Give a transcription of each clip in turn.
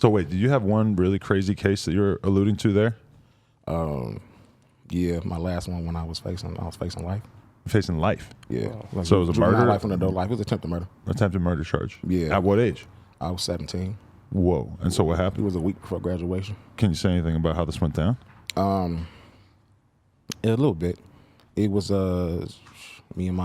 So wait, did you have one really crazy case that you're alluding to there? Yeah, my last one when I was facing life. Facing life? Yeah. Like so it was a murder? Life and adult life. It was attempted murder. Attempted murder charge? Yeah. At what age? I was 17. Whoa. And so what happened? It was a week before graduation. Can you say anything about how this went down? A little bit. It was me and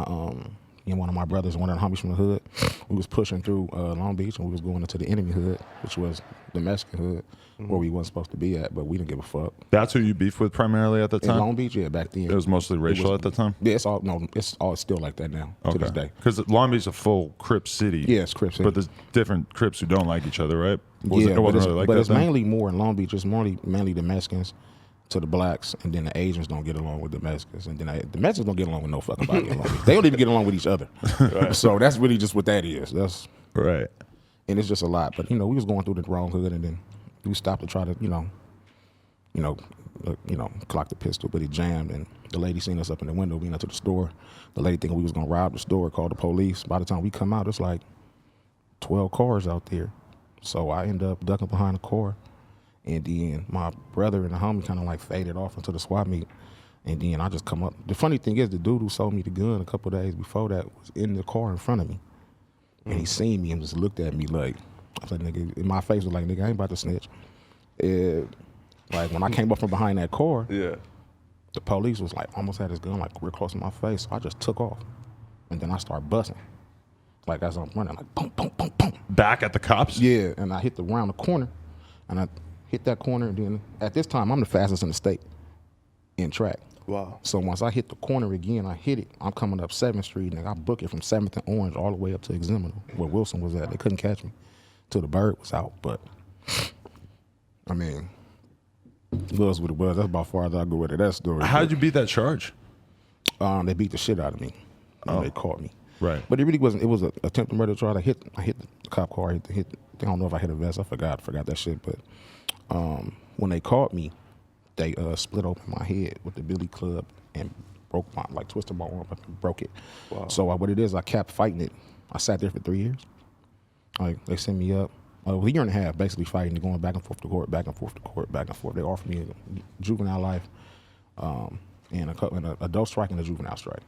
one of my brothers, one of the homies from the hood. We was pushing through Long Beach, and we was going into the enemy hood, which was the Mexican hood, where we wasn't supposed to be at, but we didn't give a fuck. That's who you beefed with primarily at the time? In Long Beach, yeah, back then. It was mostly racial at the time? Yeah, it's all still like that now, to this day. Because Long Beach is a full Crip city. Yeah, it's Crip city. But there's different Crips who don't like each other, right? It's mainly more in Long Beach. It's mainly the Mexicans to the blacks, and then the Asians don't get along with the Mexicans, and then the Mexicans don't get along with no fucking body. They don't even get along with each other. Right. So that's really just what that is. That's right. And it's just a lot. But we was going through the wrong hood, and then we stopped to try to clock the pistol, but he jammed, and the lady seen us up in the window. We went to the store. The lady thinking we was gonna rob the store, called the police. By the time we come out, it's like 12 cars out there. So I end up ducking behind the car. And then my brother and the homie kind of like faded off into the SWAT meet. And then I just come up. The funny thing is, the dude who sold me the gun a couple of days before that was in the car in front of me. And he seen me and just looked at me like, I was like, nigga, in my face was like, nigga, I ain't about to snitch. Like when I came up from behind that car, the police was like, almost had his gun like real close to my face. So I just took off. And then I started busting. Like as I'm running, like boom, boom, boom, boom. Back at the cops? Yeah, and I hit around the corner. And I hit that corner, and then at this time, I'm the fastest in the state in track. Wow. So once I hit the corner again, I hit it. I'm coming up 7th Street, and I book it from 7th and Orange all the way up to Examiner, where Wilson was at. They couldn't catch me till the bird was out. But, I mean, it was what it was. That's about as far as I go with it. That story. How did you beat that charge? They beat the shit out of me. They caught me. Right. But it really wasn't. It was an attempted murder charge. I hit the cop car. I don't know if I hit a vest. I forgot that shit. But when they caught me, they split open my head with the billy club and twisted my arm up and broke it. Wow. So what it is, I kept fighting it. I sat there for 3 years. Like they sent me up. A year and a half, basically fighting and going back and forth to court, back and forth to court, back and forth. They offered me a juvenile life, and an adult strike and a juvenile strike.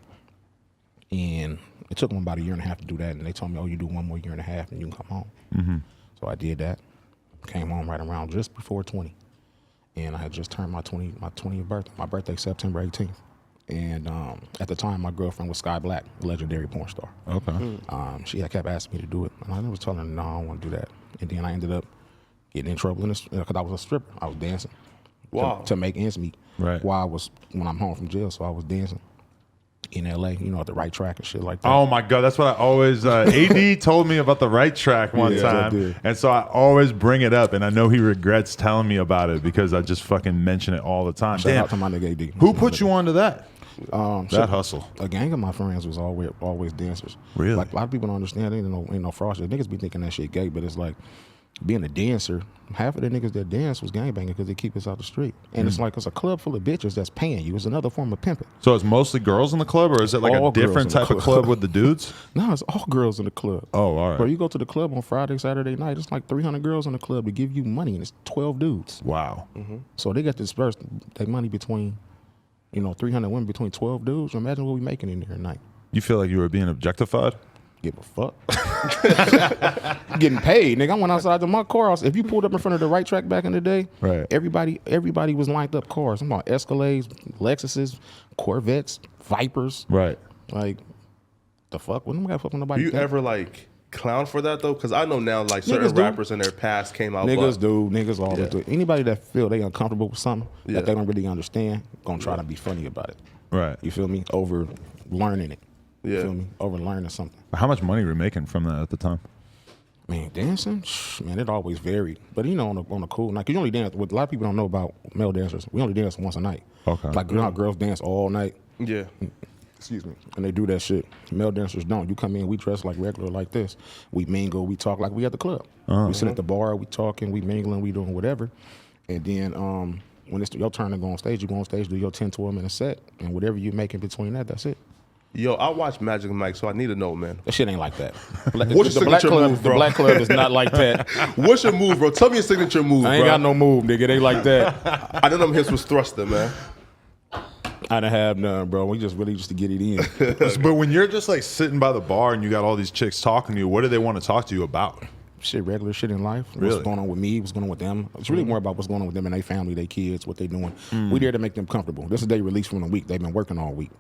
And it took them about a year and a half to do that. And they told me, oh, you do one more year and a half and you can come home. Mm-hmm. So I did that. Came home right around just before 20. And I had just turned my 20th birthday. My birthday, September 18th. And at the time, my girlfriend was Sky Black, a legendary porn star. Okay. She had kept asking me to do it. And I was telling her, no, I don't want to do that. And then I ended up getting in trouble because I was a stripper. I was dancing. Wow. To make ends meet. Right. When I'm home from jail, so I was dancing in LA, at the right track and shit like that. Oh my God, that's what I always, AD told me about the right track one time. And so I always bring it up, and I know he regrets telling me about it because I just fucking mention it all the time. Shout out to my nigga AD. Who put you onto that? That hustle. A gang of my friends was always dancers. Really? Like a lot of people don't understand. Ain't no fraud shit. Niggas be thinking that shit gay, but it's like being a dancer. Half of the niggas that dance was gangbanging because they keep us out the street. And it's like it's a club full of bitches that's paying you. It's another form of pimping. So it's mostly girls in the club, or is it like all a different type of club with the dudes? No, it's all girls in the club. Oh, all right. Bro, you go to the club on Friday, Saturday night, it's like 300 girls in the club to give you money, and it's 12 dudes. Wow. Mm-hmm. So they got dispersed their money between, 300 women between 12 dudes. Imagine what we making in there at night. You feel like you were being objectified? Give a fuck. Getting paid, nigga. I went outside to my car. If you pulled up in front of the right track back in the day, right? Everybody was lined up cars. I'm about Escalades, Lexuses, Corvettes, Vipers. Right. Like, the fuck? When am I fucking nobody? Do you ever clown for that though? Because I know now certain rappers in their past came out. Niggas always do it. Anybody that feel they uncomfortable with something that they don't really understand, gonna try to be funny about it. Right. You feel me? Over learning it. Yeah. You feel me? Over learning something. How much money were you making from that at the time? Man, dancing, man, it always varied. But on a cool night, 'cause you only dance. What a lot of people don't know about male dancers, we only dance once a night. Okay. Like girls dance all night. Yeah. Excuse me. And they do that shit. Male dancers don't. You come in, we dress like regular, like this. We mingle, we talk like we at the club. We sit at the bar, we talking, we mingling, we doing whatever. And then when it's your turn to go on stage, you go on stage, do your 10, 12 minute set, and whatever you make in between that, that's it. Yo, I watch Magic Mike, so I need to know, man. That shit ain't like that. What's your signature move, bro? The Black Club is not like that. What's your move, bro? Tell me your signature move, bro. I ain't got no move, nigga. It ain't like that. I know them hits was thruster, man. I didn't have none, bro. We just really just to get it in. But when you're just like sitting by the bar and you got all these chicks talking to you, what do they want to talk to you about? Shit, regular shit in life. Really? What's going on with me? What's going on with them? It's really more about what's going on with them and their family, their kids, what they doing. We there to make them comfortable. This is their release from the week. They've been working all week.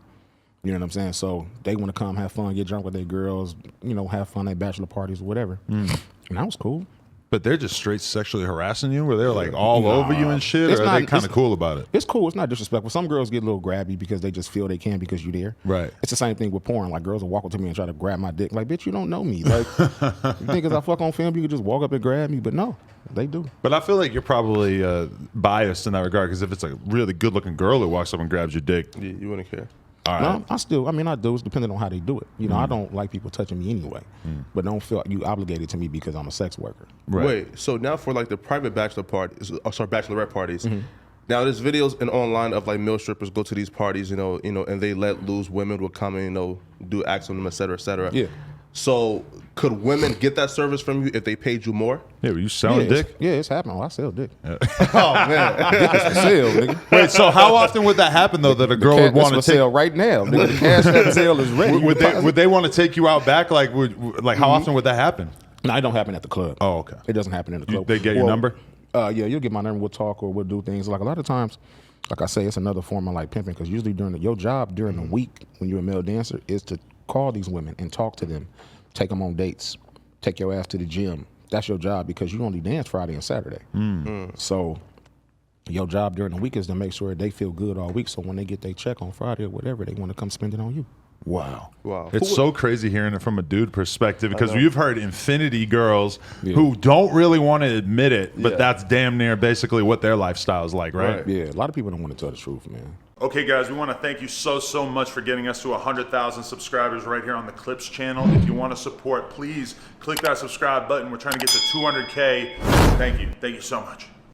You know what I'm saying? So they want to come have fun, get drunk with their girls, you know, have fun at bachelor parties or whatever. And that was cool. But they're just straight sexually harassing you, where they're like all over you and shit, or are they kind of cool about it? It's cool. It's not disrespectful. Some girls get a little grabby because they just feel they can because you're there. Right. It's the same thing with porn. Like girls will walk up to me and try to grab my dick. Like, bitch, you don't know me. Like, you think as I fuck on film, you could just walk up and grab me? But no, they do. But I feel like you're probably biased in that regard, because if it's a really good-looking girl who walks up and grabs your dick, You wouldn't care. all right. No, I do. It's depending on how they do it. You know, I don't like people touching me anyway. But don't feel you obligated to me because I'm a sex worker. Right. Wait, so now for like the private bachelor parties, bachelorette parties. Now there's videos and online of like male strippers go to these parties, you know, and they let loose. Women will come and do acts on them, et cetera, et cetera. Yeah. So could women get that service from you if they paid you more? Yeah, were you selling dick? It's happening. Oh, I sell dick. Oh man, Dick is for sale, nigga. Wait, so how often would that happen though? That a girl would want to for sale right now. Nigga, the cash app sale is ready. would they want to take you out back? Like, how often would that happen? No, it don't happen at the club. Oh, okay. It doesn't happen in the club. They get your number? Yeah, you'll get my number. We'll talk or we'll do things. Like a lot of times, like I say, it's another form of like pimping, because usually your job during the week when you're a male dancer is to call these women and talk to them, take them on dates, take your ass to the gym. That's your job, because you only dance Friday and Saturday. So your job during the week is to make sure they feel good all week, so when they get their check on Friday or whatever, they want to come spend it on you. Wow. Wow. It's so crazy hearing it from a dude perspective, because we've heard infinity girls who don't really want to admit it, but that's damn near basically what their lifestyle is like, right? Yeah, a lot of people don't want to tell the truth, man. Okay, guys, we want to thank you so much for getting us to 100,000 subscribers right here on the Clips channel. If you want to support, please click that subscribe button. We're trying to get to 200K. Thank you. Thank you so much.